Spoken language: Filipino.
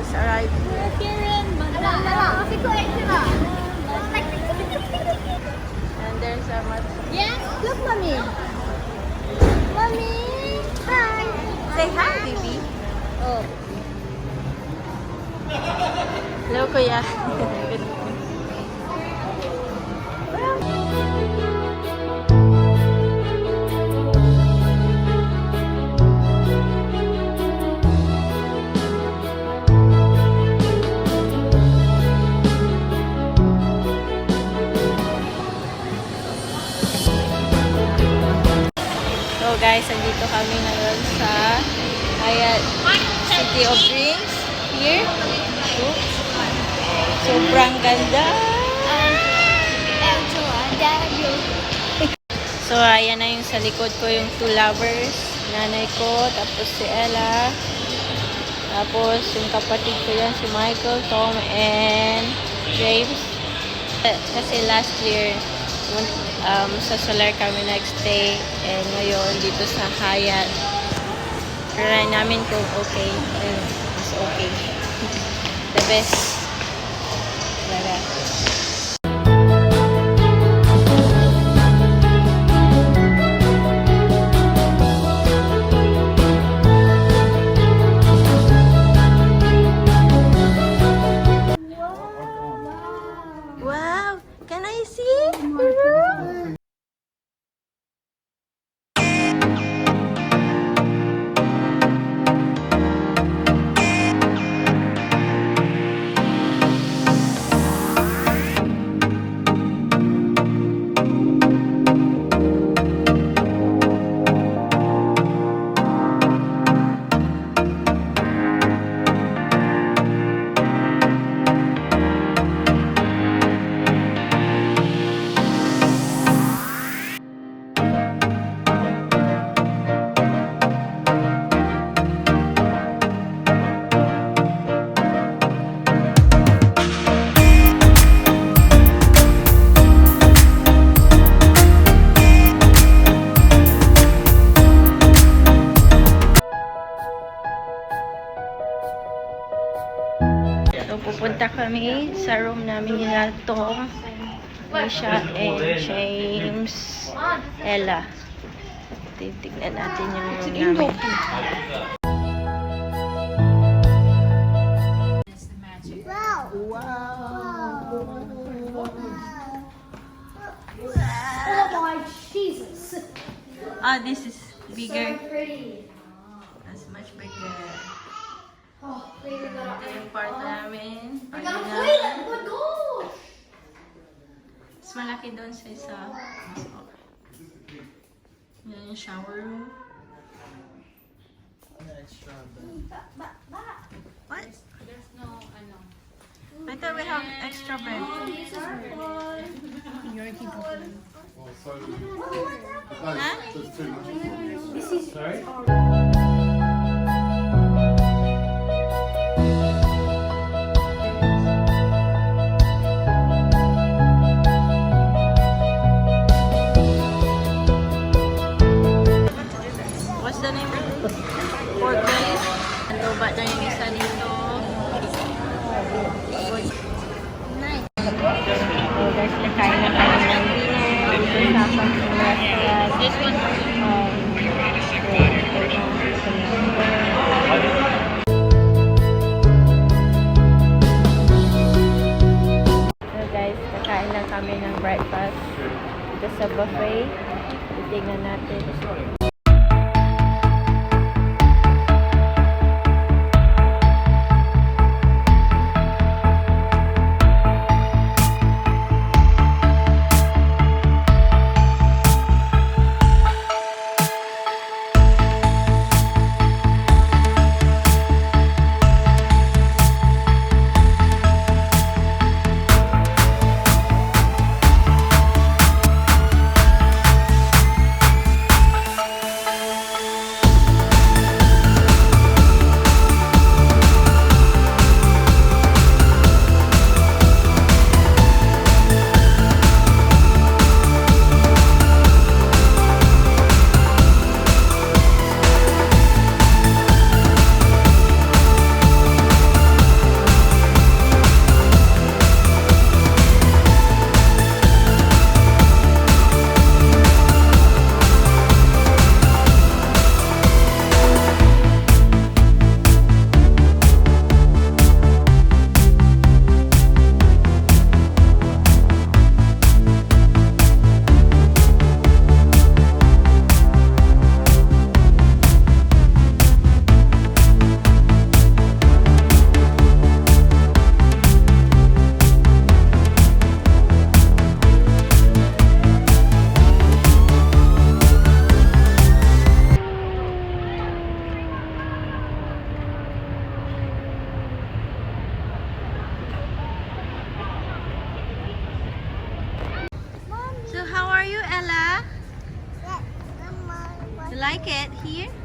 just arrived. We're here in Manila. And there's a much. Yes, look, mommy. Mommy, hi. Say hi, baby. Oh. Hello, kuya. So guys, andito kami ngayon sa Hyatt City of Dreams. Here. Sobrang ganda. So ayan na yung sa likod ko yung two lovers. Nanay ko, tapos si Ella. Tapos yung kapatid ko yan, si Michael, Tom, and James. Kasi last year, sa Solar kami nag-stay. And ngayon, dito sa Hyatt. Try namin kung okay. Ayun, it's okay. The best. Talaga. Wow! Can I see? So, pupunta kami sa room namin nila Tom, Misha, and James, Ella. Titignan natin yung room namin. Oh my Jesus. Ah, this is bigger. So pretty. That's much bigger. Oh, baby, Ito yung part namin. we gotta play it. Oh my gosh. Mas malaki doon sa isa. Mas okay. Yan yung shower room. What? There's no, ano. I thought we have extra bed. Huh? This is Sorry? What's the name? Pork belly. Ang lobat na yung isa dito. Nice. So guys, nakain na kami ng dinner. Dito sa Samsung restaurant. This one. So guys, kakain lang kami ng breakfast dito sa buffet. Titignan natin. like it here?